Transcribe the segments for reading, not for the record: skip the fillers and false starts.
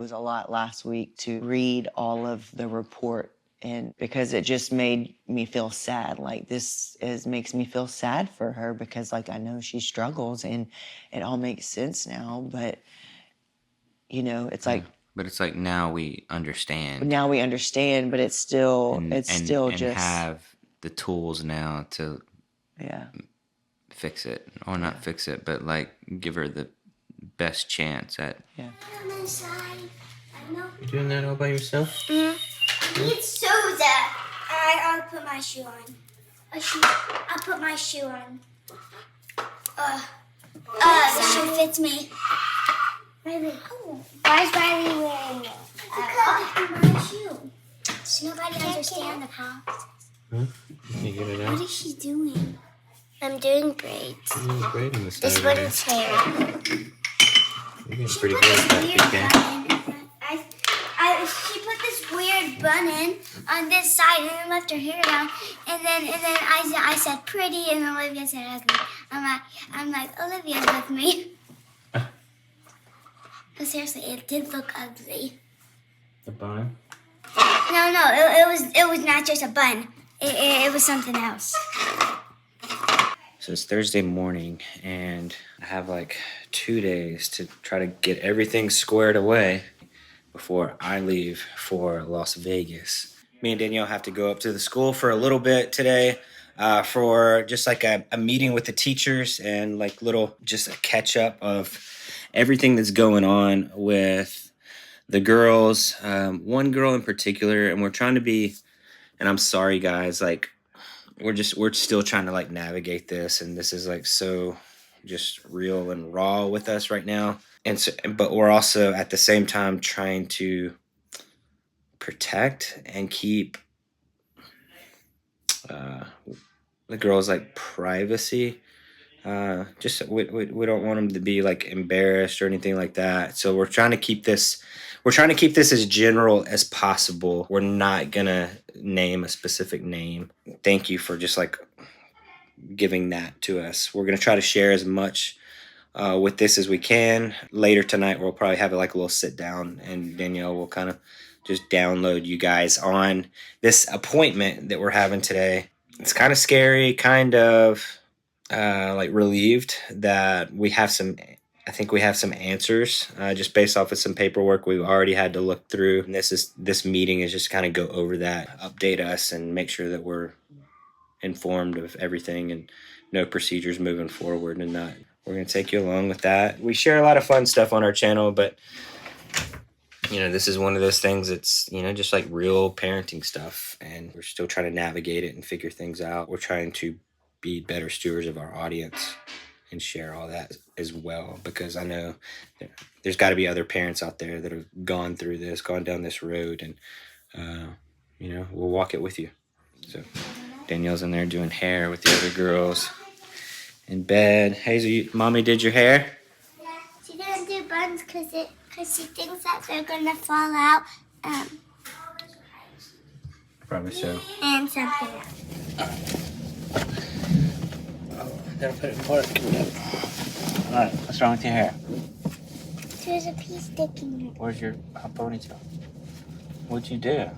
It was a lot last week to read all of the report, and because it just made me feel sad. Like, makes me feel sad for her because, like, I know she struggles and it all makes sense now. But, you know, it's like... But it's like now we understand. Now we understand, but it's still and have the tools now to fix it. Or not fix it, but, like, give her the best chance at... Yeah. You doing that all by yourself? Mm-hmm. I need soda. I'll put my shoe on. I'll put my shoe on. The shoe fits me. Riley, why is Riley wearing it? Because my shoe. Does nobody understand the process? Huh? Can you get it out? What is she doing? I'm doing braids. You're doing braiding the side. This one is hair. You're getting pretty good at that, Big. She put this weird bun in on this side and then left her hair down. And then I said pretty and Olivia said ugly. I'm like Olivia's with me. But seriously, it did look ugly. The bun? No, it was not just a bun. It was something else. So it's Thursday morning, and I have like 2 days to try to get everything squared away before I leave for Las Vegas. Me and Danielle have to go up to the school for a little bit today for just like a meeting with the teachers and like just a catch up of everything that's going on with the girls. One girl in particular, and we're trying to be, and I'm sorry guys, like we're still trying to like navigate this, and this is like so just real and raw with us right now. And so, but we're also at the same time trying to protect and keep the girls' like privacy. Just we don't want them to be like embarrassed or anything like that. So we're trying to keep this as general as possible. We're not gonna name a specific name. Thank you for just like giving that to us. We're gonna try to share as much with this as we can. Later tonight we'll probably have like a little sit down, and Danielle will kind of just download you guys on this appointment that we're having today. It's kind of scary, kind of like relieved that I think we have some answers just based off of some paperwork we've already had to look through. And this meeting is just kind of go over that, update us, and make sure that we're informed of everything and no procedures moving forward. And we're going to take you along with that. We share a lot of fun stuff on our channel, but you know, this is one of those things that's, you know, just like real parenting stuff, and we're still trying to navigate it and figure things out. We're trying to be better stewards of our audience and share all that as well, because I know there's got to be other parents out there that have gone through this, gone down this road, and you know, we'll walk it with you. So Danielle's in there doing hair with the other girls in bed. Hazel, mommy did your hair? Yeah, she didn't do buns because she thinks that they're gonna fall out. Probably so. And something else. Gotta put it in park. Alright, what's wrong with your hair? There's a piece sticking in it. Where's your ponytail? What'd you do?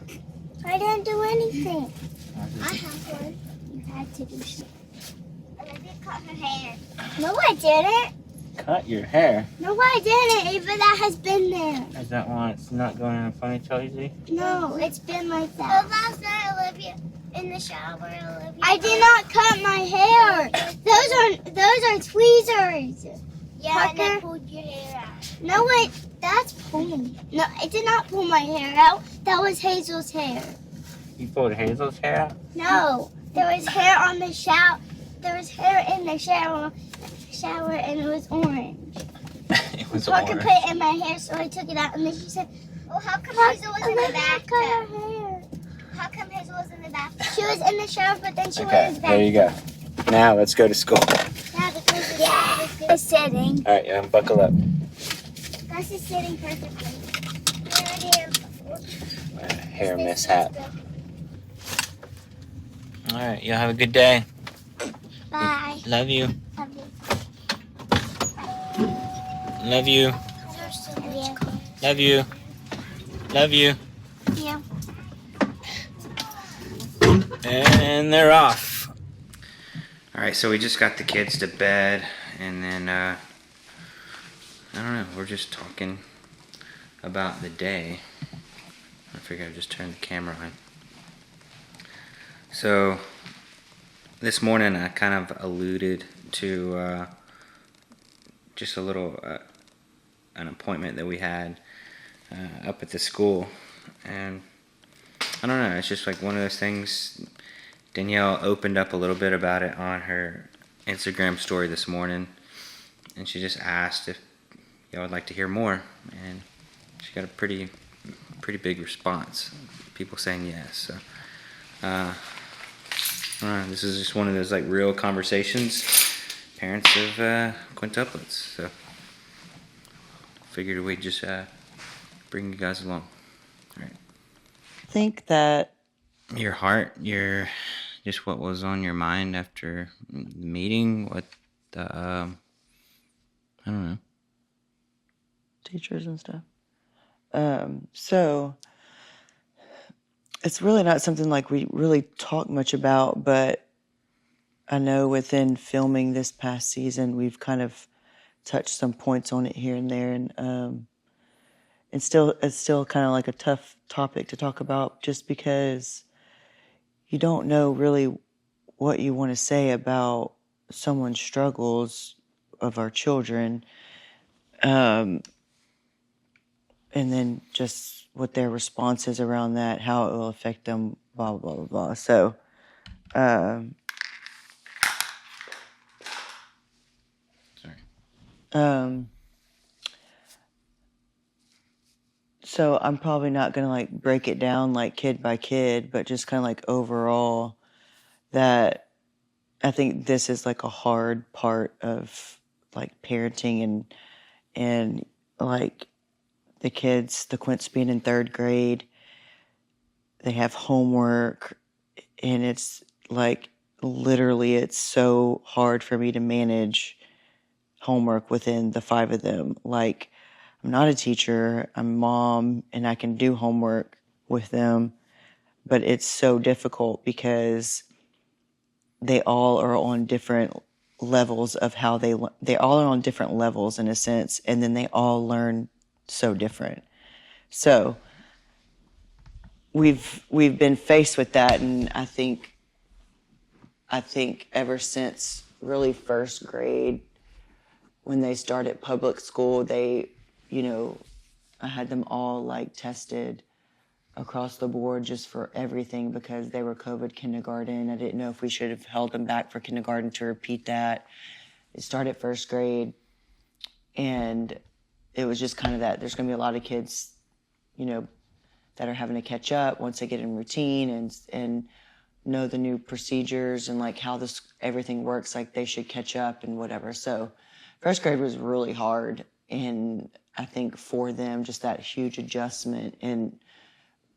I didn't do anything. I have one. You had to do something. Olivia cut her hair. No, I didn't. Cut your hair? No, I didn't. Ava, that has been there. Is that why it's not going in a ponytail, you see? No, it's been like that. But last night, Olivia, in the shower, Olivia... I did not cut my hair. Those are tweezers. Yeah, and I pulled your hair out. No, wait, that's pulling. No, I did not pull my hair out. That was Hazel's hair. You pulled Hazel's hair out? No, there was hair on the shower. There was hair in the shower, and it was orange. It was so orange. I could put it in my hair, so I took it out, and then she said, "Oh, how come Hazel was in the bathtub? How come Hazel was in the bathtub? She was in the shower, but then she went in the bathtub." There you go. Now let's go to school. Now the is sitting. All right, buckle up. Gus is sitting perfectly. Hair mishap. All right, y'all have a good day. Bye. Love you. Love you. Love you. Love you. Love you. Yeah. And they're off. All right, so we just got the kids to bed, and then I don't know. We're just talking about the day. I figured I'd just turn the camera on. So this morning I kind of alluded to just a little an appointment that we had up at the school, and I don't know, it's just like one of those things. Danielle opened up a little bit about it on her Instagram story this morning, and she just asked if y'all would like to hear more, and she got a pretty big response, people saying yes. So I don't know, this is just one of those like real conversations parents of quintuplets, so figured we'd just bring you guys along. All right. I think that Your heart, just what was on your mind after the meeting, what the I don't know, teachers and stuff. So it's really not something like we really talk much about, but I know within filming this past season, we've kind of touched some points on it here and there, and it's still kind of like a tough topic to talk about, just because you don't know really what you want to say about someone's struggles of our children, and then just what their response is around that, how it will affect them, blah, blah, blah, blah. So, sorry. So I'm probably not going to like break it down like kid by kid, but just kind of like overall that I think this is like a hard part of like parenting and like the kids, the Quints being in 3rd grade, they have homework, and it's like literally it's so hard for me to manage homework within the 5 of them. Like, I'm not a teacher, I'm a mom, and I can do homework with them, but it's so difficult because they all are on different levels of how they all are on different levels in a sense, and then they all learn so different. So we've been faced with that, and I think ever since really 1st grade, when they started public school, they, I had them all like tested across the board just for everything because they were COVID kindergarten. I didn't know if we should have held them back for kindergarten to repeat that. It started 1st grade, and it was just kind of that. There's going to be a lot of kids, that are having to catch up once they get in routine and know the new procedures and like how everything works. Like they should catch up and whatever. So 1st grade was really hard, and I think for them just that huge adjustment and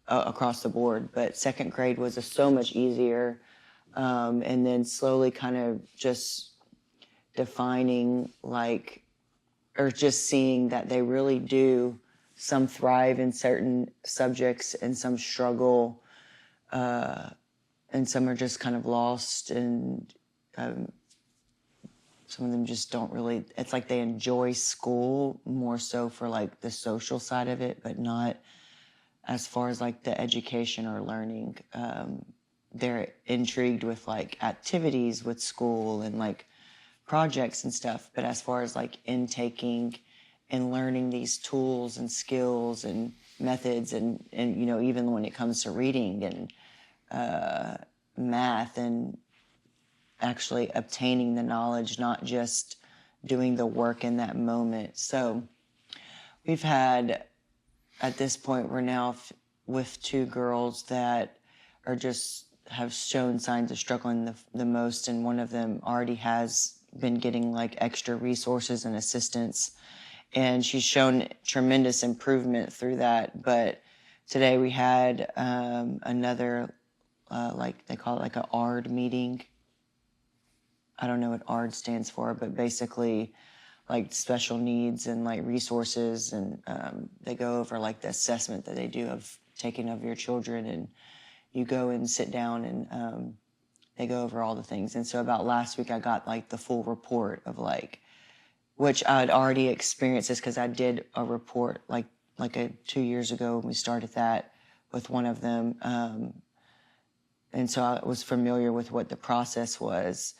across the board. But 2nd grade was so much easier, and then slowly kind of just defining or just seeing that they really do. Some thrive in certain subjects and some struggle, and some are just kind of lost, and some of them just don't really, it's like they enjoy school more so for like the social side of it, but not as far as like the education or learning. They're intrigued with like activities with school and like projects and stuff, but as far as like intaking and learning these tools and skills and methods and even when it comes to reading and math and actually obtaining the knowledge, not just doing the work in that moment. So we've had, at this point, we're now with 2 girls that are just have shown signs of struggling the most, and one of them already has been getting like extra resources and assistance, and she's shown tremendous improvement through that. But today we had another, like they call it like an ARD meeting. I don't know what ARD stands for, but basically like special needs and like resources, and they go over like the assessment that they do of taking of your children, and you go and sit down and they go over all the things. And so about last week I got like the full report of like, which I'd already experienced this because I did a report like 2 years ago when we started that with one of them. And so I was familiar with what the process was.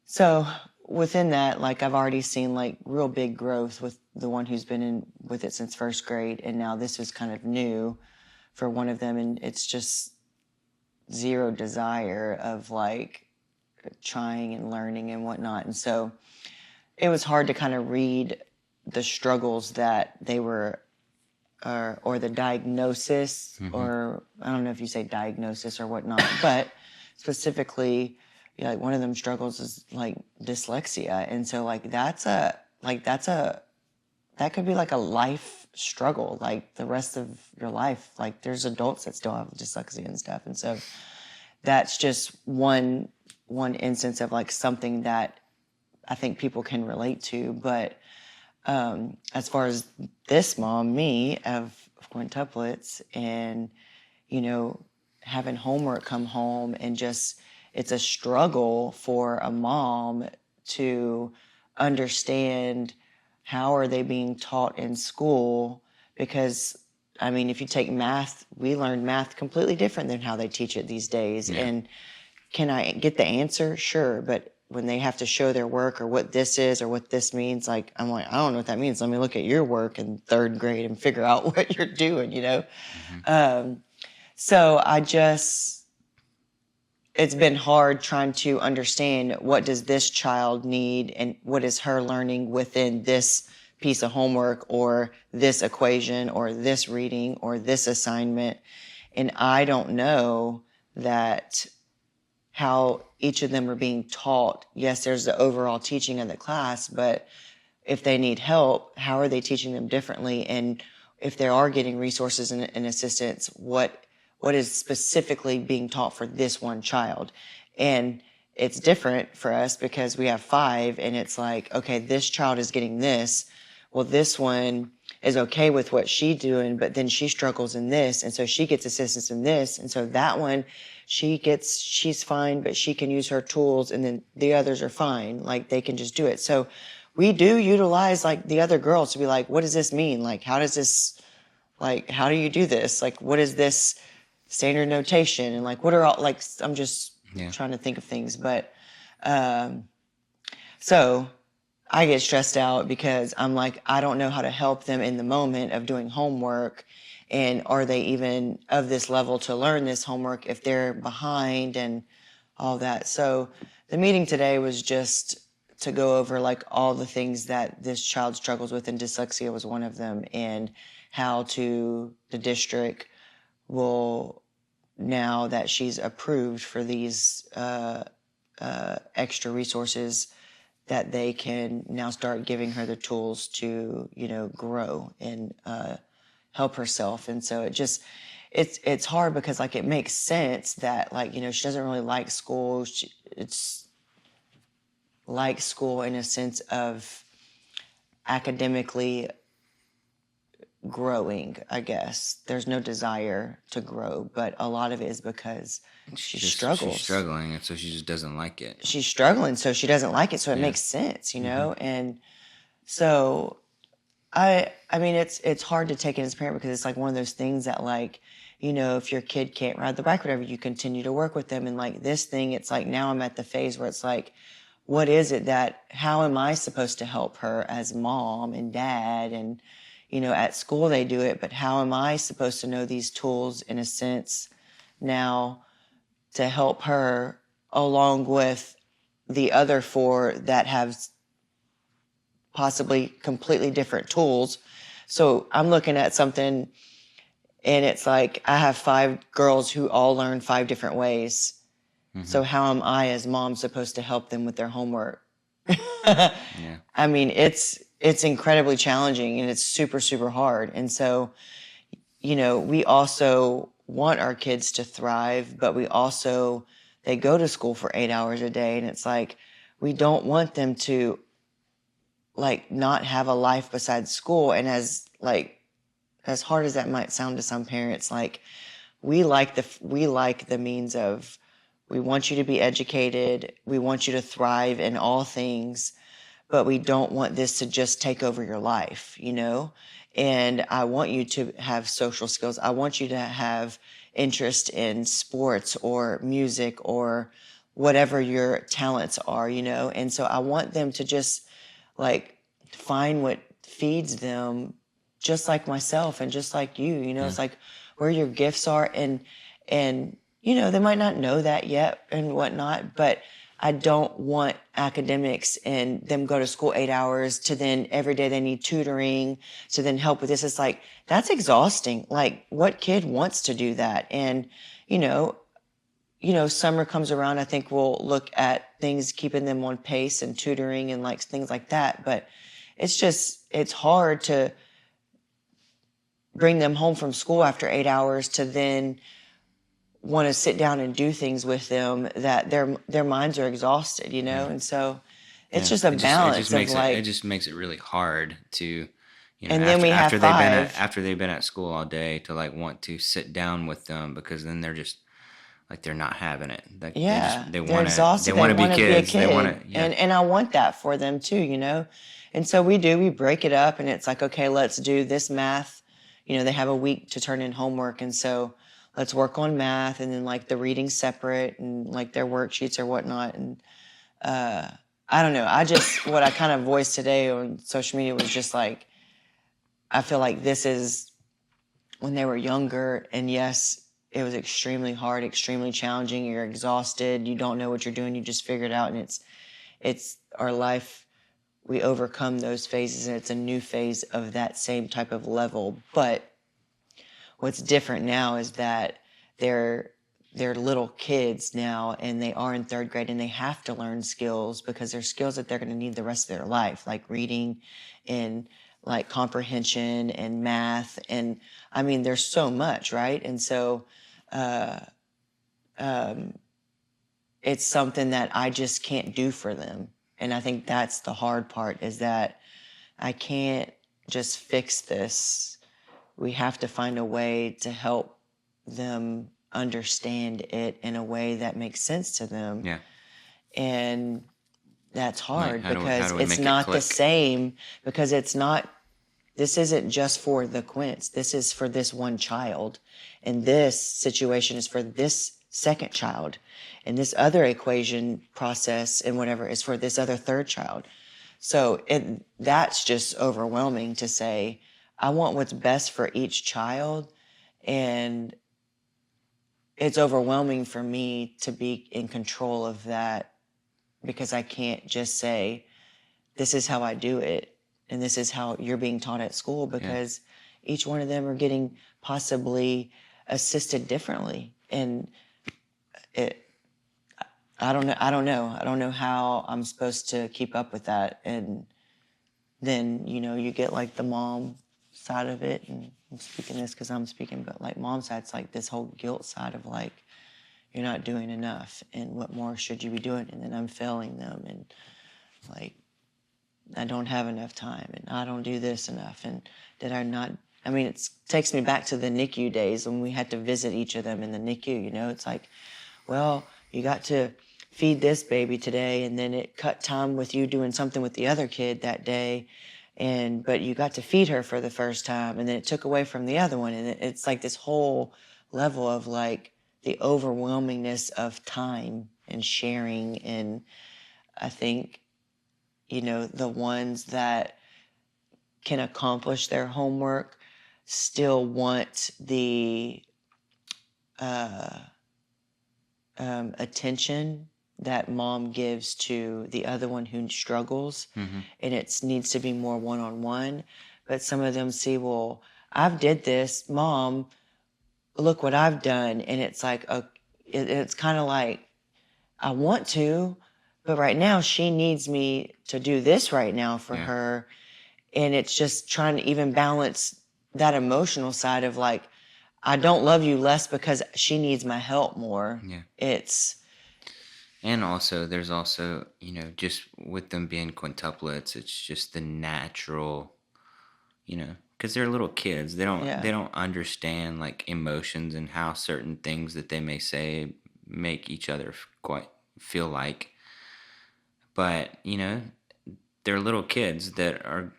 So within that, like I've already seen like real big growth with the one who's been in with it since first grade. And now this is kind of new for one of them. And it's just zero desire of like trying and learning and whatnot. And so it was hard to kind of read the struggles that they were, or the diagnosis, or I don't know if you say diagnosis or whatnot, but specifically, like one of them struggles is like dyslexia. And so like that could be like a life struggle, like the rest of your life. Like there's adults that still have dyslexia and stuff. And so that's just one instance of like something that I think people can relate to. But as far as this mom, me, of quintuplets, and, you know, having homework come home, and just, it's a struggle for a mom to understand how are they being taught in school. Because, I mean, if you take math, we learned math completely different than how they teach it these days. Yeah. And can I get the answer? Sure. But when they have to show their work or what this is or what this means, like, I'm like, I don't know what that means. Let me look at your work in third grade and figure out what you're doing, you know? So it's been hard trying to understand what does this child need and what is her learning within this piece of homework or this equation or this reading or this assignment. And I don't know that how each of them are being taught. Yes, there's the overall teaching of the class, but if they need help, how are they teaching them differently? And if they are getting resources and assistance, what is specifically being taught for this one child? And it's different for us because we have 5, and it's like, okay, this child is getting this. Well, this one is okay with what she's doing, but then she struggles in this, and so she gets assistance in this. And so that one, she's fine, but she can use her tools, and then the others are fine. Like, they can just do it. So we do utilize, like, the other girls to be like, what does this mean? Like, how does this, like, how do you do this? Like, what is this standard notation? And, like, what are all, like, I'm just trying to think of things. But, so I get stressed out because I'm like, I don't know how to help them in the moment of doing homework. And are they even of this level to learn this homework if they're behind and all that? So the meeting today was just to go over like all the things that this child struggles with, and dyslexia was one of them, and how the district will, now that she's approved for these extra resources, that they can now start giving her the tools to, you know, grow and help herself. And so it's hard because, like, it makes sense that, like, you know, she doesn't really like school. It's like school in a sense of academically growing, I guess. There's no desire to grow, but a lot of it is because she struggles. She's struggling, and so she just doesn't like it. She's struggling, so she doesn't like it, so it makes sense, you know? And so I mean, it's hard to take it as a parent because it's like one of those things that, like, you know, if your kid can't ride the bike or whatever, you continue to work with them. And like this thing, it's like now I'm at the phase where it's like, what is it how am I supposed to help her as mom and dad? And, you know, at school they do it, but how am I supposed to know these tools in a sense now to help her along with the other 4 that have possibly completely different tools? So I'm looking at something and it's like I have 5 girls who all learn 5 different ways. So how am I as mom supposed to help them with their homework? I mean, it's incredibly challenging and it's super, super hard. And so, you know, we also want our kids to thrive, but they go to school for 8 hours a day, and it's like, we don't want them to like not have a life besides school. And as hard as that might sound to some parents, like we like the means of, we want you to be educated. We want you to thrive in all things, but we don't want this to just take over your life, you know? And I want you to have social skills. I want you to have interest in sports or music or whatever your talents are, you know? And so I want them to just like find what feeds them, just like myself and just like you know, it's like where your gifts are. And, you know, they might not know that yet and whatnot, but I don't want academics and them go to school 8 hours to then every day they need tutoring to then help with this. It's like, that's exhausting. Like, what kid wants to do that? And, you know, summer comes around, I think we'll look at things, keeping them on pace and tutoring and like things like that. But it's hard to bring them home from school after 8 hours to then want to sit down and do things with them that their minds are exhausted, you know? And so it's just a balance it just makes it really hard to, you know, and then after they've been at school all day to like want to sit down with them, because then they're just like, they're not having it. Like, they want to be kids. They want to, and I want that for them too, you know? And so we break it up and it's like, okay, let's do this math. You know, they have a week to turn in homework. And so let's work on math, and then like the reading separate and like their worksheets or whatnot. And I don't know. What I kind of voiced today on social media was just like, I feel like this is when they were younger, and yes, it was extremely hard, extremely challenging. You're exhausted. You don't know what you're doing. You just figure it out. And it's our life. We overcome those phases, and it's a new phase of that same type of level. But what's different now is that they're little kids now, and they are in 3rd grade, and they have to learn skills because they're skills that they're going to need the rest of their life, like reading and like comprehension and math. And I mean, there's so much, right? And so it's something that I just can't do for them. And I think that's the hard part, is that I can't just fix this. We have to find a way to help them understand it in a way that makes sense to them. Yeah. And that's hard, like, because it's not the same, because this isn't just for the Quints. This is for this one child. And this situation is for this second child. And this other equation process and whatever is for this other third child. So that's just overwhelming to say, I want what's best for each child. And it's overwhelming for me to be in control of that, because I can't just say, this is how I do it, and this is how you're being taught at school, because each one of them are getting possibly assisted differently. And I don't know. I don't know how I'm supposed to keep up with that. And then, you know, you get like the mom side of it, and I'm speaking this because I'm speaking, but like mom side's like this whole guilt side of like, you're not doing enough, and what more should you be doing? And then I'm failing them, and like, I don't have enough time, and I don't do this enough, and did I not? I mean, it takes me back to the NICU days when we had to visit each of them in the NICU, you know? It's like, well, you got to feed this baby today, and then it cut time with you doing something with the other kid that day, but you got to feed her for the first time, and then it took away from the other one, and it's like this whole level of like the overwhelmingness of time and sharing. And I think, you know, the ones that can accomplish their homework still want the attention that mom gives to the other one who struggles. Mm-hmm. And it needs to be more one-on-one. But some of them see, well, I've did this, mom, look what I've done. And it's like, it's kind of like, I want to, but right now she needs me to do this right now for her. And it's just trying to even balance that emotional side of like, I don't love you less because she needs my help more. Yeah. And also, there's also, just with them being quintuplets, it's just the natural, because they're little kids. They don't Yeah. they don't understand like emotions and how certain things that they may say make each other quite feel like. But they're little kids that are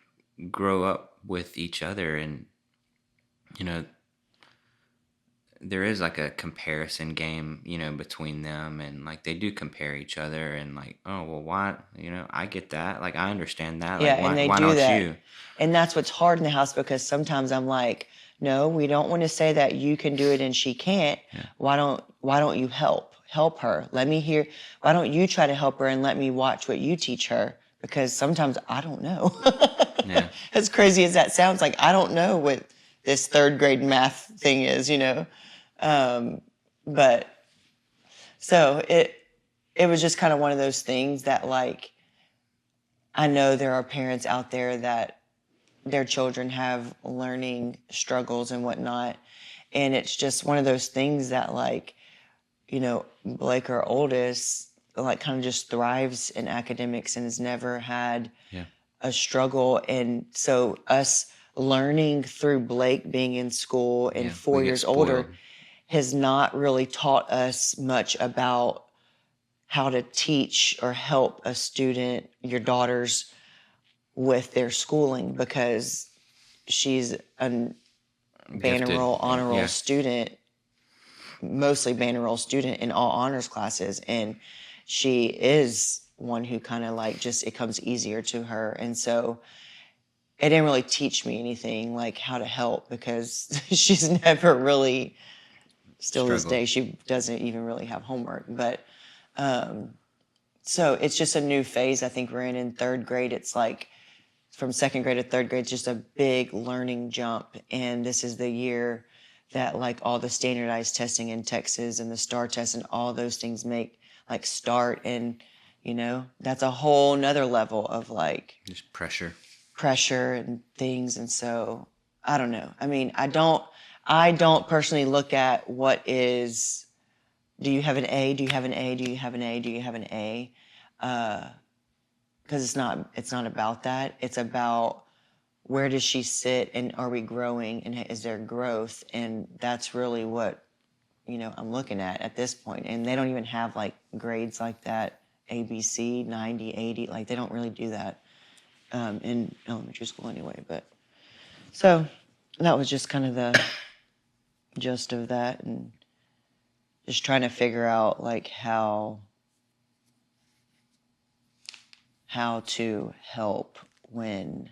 grow up with each other, and you know there is like a comparison game, between them, and like they do compare each other, and like, oh well, why, I get that, like I understand that, Yeah, like and they why do don't that. you? And that's what's hard in the house because sometimes I'm like, no, we don't want to say that you can do it and she can't. Yeah. Why don't you help her? Let me hear. Why don't you try to help her and let me watch what you teach her? Because sometimes I don't know. Yeah. As crazy as that sounds, like I don't know what this third grade math thing is, But so it was just kind of one of those things that like I know there are parents out there that their children have learning struggles and whatnot. And it's just one of those things that like, Blayke, our oldest, like kind of just thrives in academics and has never had Yeah. a struggle. And so us learning through Blayke being in school and Yeah, 4 we get years older spoiled. has not really taught us much about how to teach or help a student, your daughters, with their schooling because she's a banner Gifted. roll, honor roll Yeah. student, mostly banner roll student in all honors classes. And she is one who kind of like just, it comes easier to her. And so it didn't really teach me anything like how to help because she's never really, still this Struggled. day, she doesn't even really have homework. But so it's just a new phase I think we're in third grade. It's like from second grade to third grade, it's just a big learning jump. And this is the year that like all the standardized testing in Texas and the STAR test and all those things make like start. And, that's a whole nother level of like Just pressure. and things. And so I don't know. I mean, I don't personally look at what is, do you have an A? Do you have an A? Do you have an A? Do you have an A? Because it's not about that. It's about where does she sit and are we growing and is there growth? And that's really what, I'm looking at this point. And they don't even have like grades like that, ABC, 90, 80, like they don't really do that in elementary school anyway. But so that was just kind of the gist of that and just trying to figure out like how to help when,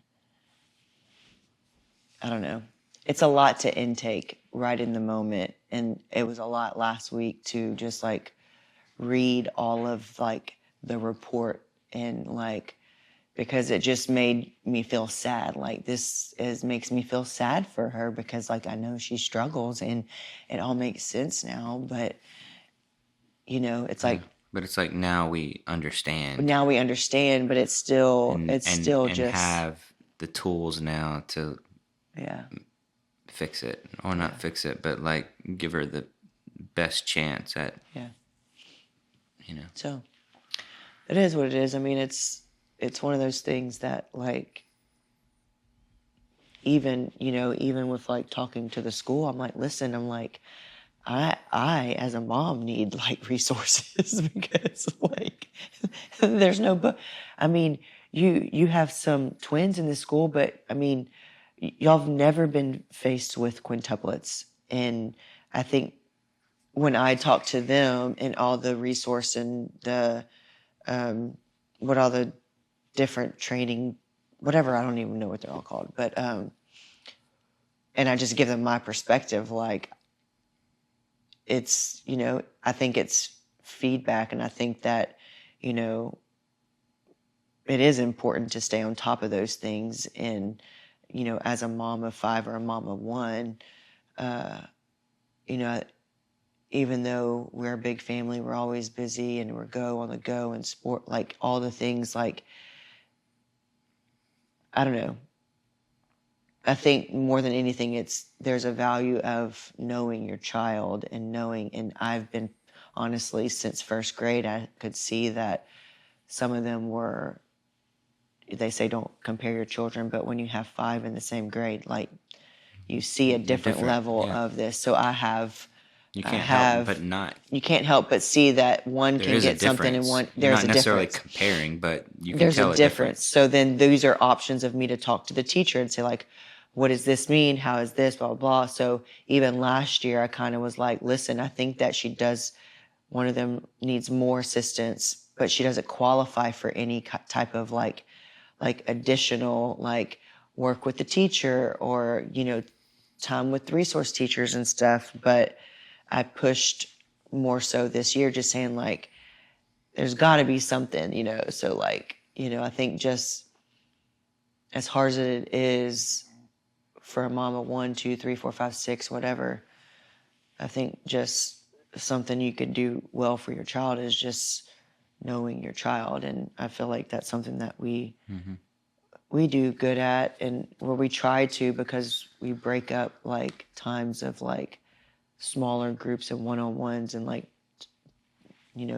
I don't know. It's a lot to intake right in the moment. And it was a lot last week to just like read all of like the report and like, because it just made me feel sad. Like makes me feel sad for her because like I know she struggles and it all makes sense now. But, it's like, But it's like now we understand. now we understand, but it's still, and just have the tools now to yeah. fix it, or not fix it, but like give her the best chance at, Yeah. you know. So it is what it is. I mean, it's one of those things that like, even with like talking to the school, I'm like, listen, I'm like, I as a mom need like resources because like there's no book. I mean, you have some twins in the school, but I mean, y'all have never been faced with quintuplets. And I think when I talk to them and all the resource and the what all the different training, whatever, I don't even know what they're all called, but and I just give them my perspective, like it's, I think it's feedback, and I think that, it is important to stay on top of those things. And, as a mom of 5 or a mom of 1, even though we're a big family, we're always busy and we're on the go and sport, like all the things, like, I don't know. I think more than anything, there's a value of knowing your child and I've been honestly, since first grade, I could see that some of them were, they say don't compare your children, but when you have 5 in the same grade, like you see a different level of this. So you can't help but you can't help but see that one can get something and one, there's a difference. You're not necessarily comparing, but you can there's tell a difference. So then these are options of me to talk to the teacher and say like, what does this mean? How is this? Blah, blah, blah. So even last year, I kind of was like, listen, I think that one of them needs more assistance, but she doesn't qualify for any type of like additional, like work with the teacher or, time with resource teachers and stuff. But I pushed more so this year, just saying like, there's got to be something, So like, I think just as hard as it is for a mom of 1, 2, 3, 4, 5, 6, whatever, I think just something you could do well for your child is just knowing your child. And I feel like that's something that we do good at, and where we try to, because we break up like times of like smaller groups and one-on-ones and like,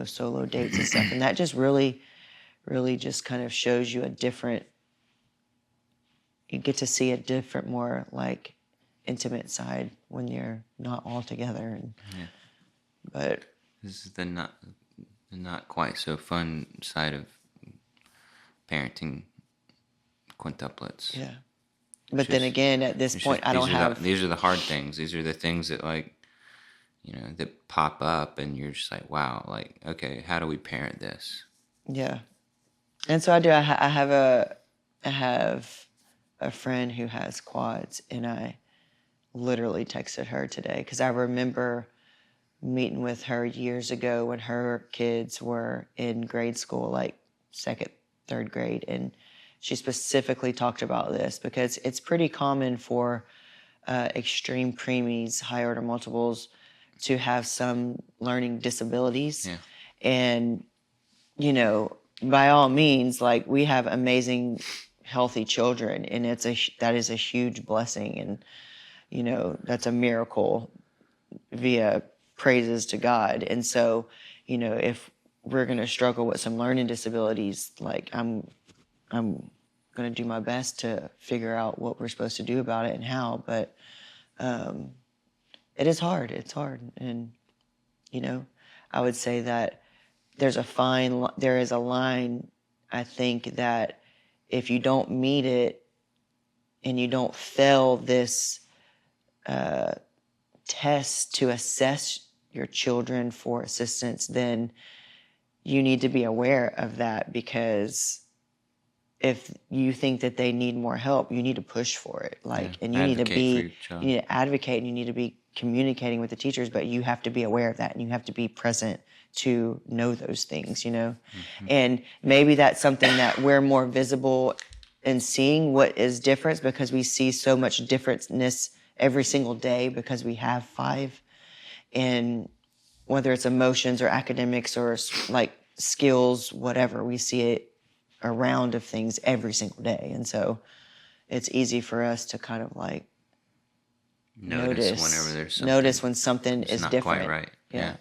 solo dates and stuff. And that just really just kind of shows you you get to see a different, more like intimate side when you're not all together. And, but this is the not quite so fun side of parenting quintuplets. Yeah. But then again, at this point, I don't have... These are the hard things. These are the things that like, that pop up and you're just like, wow, like, okay, how do we parent this? Yeah. And so I do. I have a friend who has quads, and I literally texted her today because I remember meeting with her years ago when her kids were in grade school, like 2nd, 3rd grade. And she specifically talked about this because it's pretty common for extreme preemies, high order multiples, to have some learning disabilities. Yeah. And, by all means, like we have amazing, healthy children, and that is a huge blessing. And, that's a miracle via praises to God. And so, if we're going to struggle with some learning disabilities, like I'm going to do my best to figure out what we're supposed to do about it and how. But it is hard. It's hard. And, I would say that there is a line, I think, that if you don't meet it and you don't fail this test to assess your children for assistance, then you need to be aware of that, because if you think that they need more help, you need to push for it. And you need to advocate, and you need to be communicating with the teachers, but you have to be aware of that, and you have to be present to know those things, And maybe that's something that we're more visible in seeing what is different, because we see so much differentness every single day because we have 5. And whether it's emotions or academics or like skills, whatever, we see it a round of things every single day. And so it's easy for us to kind of like notice whenever there's something, notice when something is not different. Quite right. Yeah.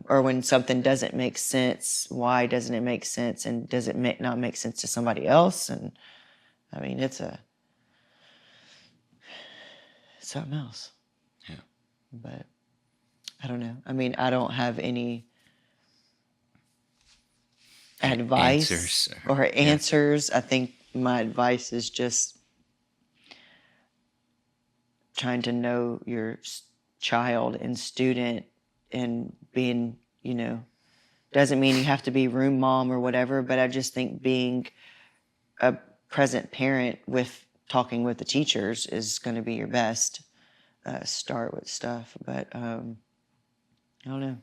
Or when something doesn't make sense. Why doesn't it make sense? And does it not make sense to somebody else? And I mean, it's something else. Yeah. But I don't know. I mean, I don't have any advice or answers. I think my advice is just trying to know your child and student, and being, doesn't mean you have to be room mom or whatever, but I just think being a present parent with talking with the teachers is going to be your best start with stuff. But I don't know.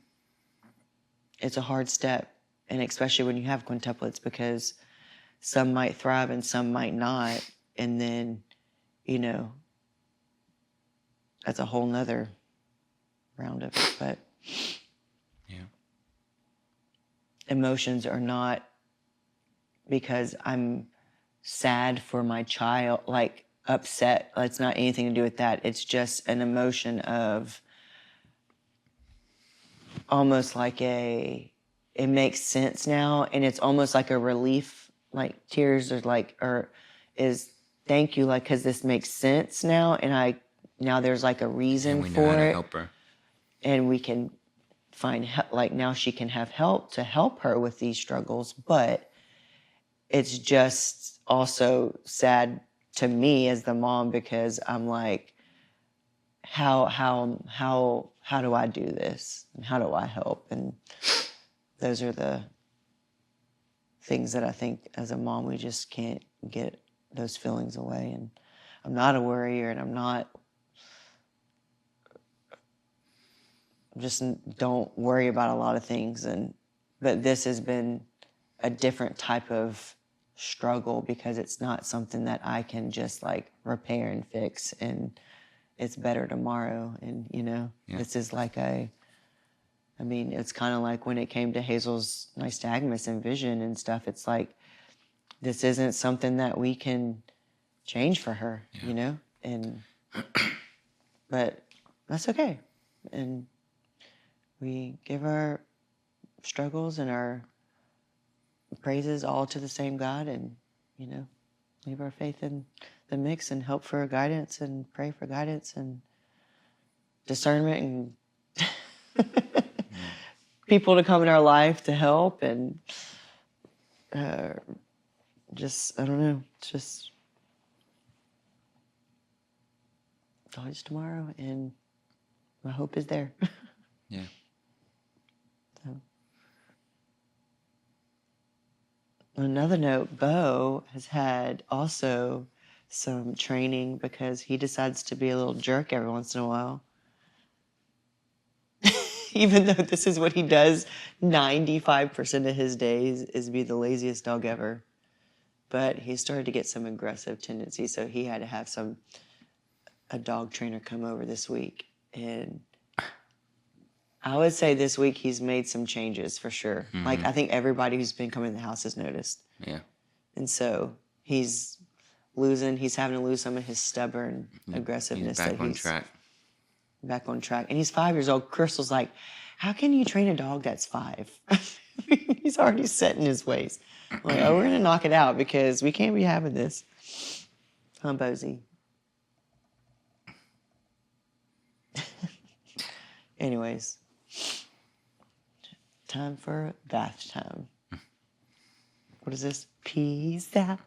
It's a hard step, and especially when you have quintuplets, because some might thrive and some might not, and then, that's a whole nother round of it. But emotions are not because I'm sad for my child, like upset. It's not anything to do with that. It's just an emotion of almost like it makes sense now, and it's almost like a relief, like tears are like, or is thank you, like, because this makes sense now, and now there's like a reason And we know for how to it, help her. and we can find help. Like now she can have help to help her with these struggles, but it's just also sad to me as the mom because I'm like, how do I do this? And how do I help? And those are the things that I think as a mom we just can't get those feelings away. And I'm not a worrier, and just don't worry about a lot of things. But this has been a different type of struggle because it's not something that I can just like repair and fix and it's better tomorrow. And This is like it's kind of like when it came to Hazel's nystagmus and vision and stuff, it's like this isn't something that we can change for her, and but that's okay. And we give our struggles and our praises all to the same God, and leave our faith in the mix and hope for guidance and pray for guidance and discernment and people to come in our life to help, and just I don't know, it's just always tomorrow, and my hope is there. Yeah. So. On another note, Bo has had also some training because he decides to be a little jerk every once in a while. Even though this is what he does 95% of his days is be the laziest dog ever. But he started to get some aggressive tendencies, so he had to have a dog trainer come over this week. And I would say this week he's made some changes for sure. Mm-hmm. Like I think everybody who's been coming to the house has noticed. Yeah. And so he's having to lose some of his stubborn aggressiveness. He's back on track. Back on track. And he's 5 years old. Crystal's like, how can you train a dog that's 5? He's already set in his ways. I'm like, we're going to knock it out because we can't be having this. Huh, Bozy? Anyways, time for bath time. What is this? Peace out.